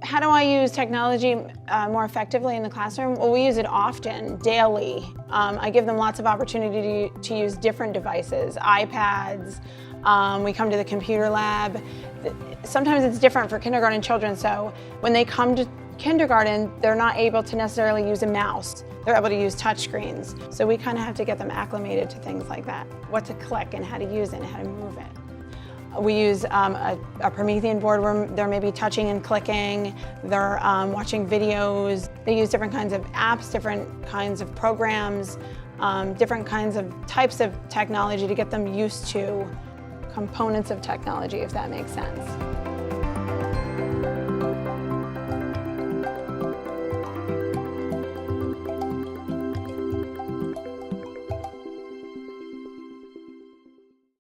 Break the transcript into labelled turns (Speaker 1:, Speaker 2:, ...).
Speaker 1: How do I use technology more effectively in the classroom? Well, we use it often, daily. I give them lots of opportunity to use different devices, iPads. We come to the computer lab. Sometimes it's different for kindergarten children, so when they come to kindergarten, they're not able to necessarily use a mouse. They're able to use touch screens. So we kind of have to get them acclimated to things like that, what to click and how to use it and how to move it. We use a Promethean board where they're maybe touching and clicking, they're watching videos. They use different kinds of apps, different kinds of programs, different kinds of types of technology to get them used to components of technology, if that makes sense.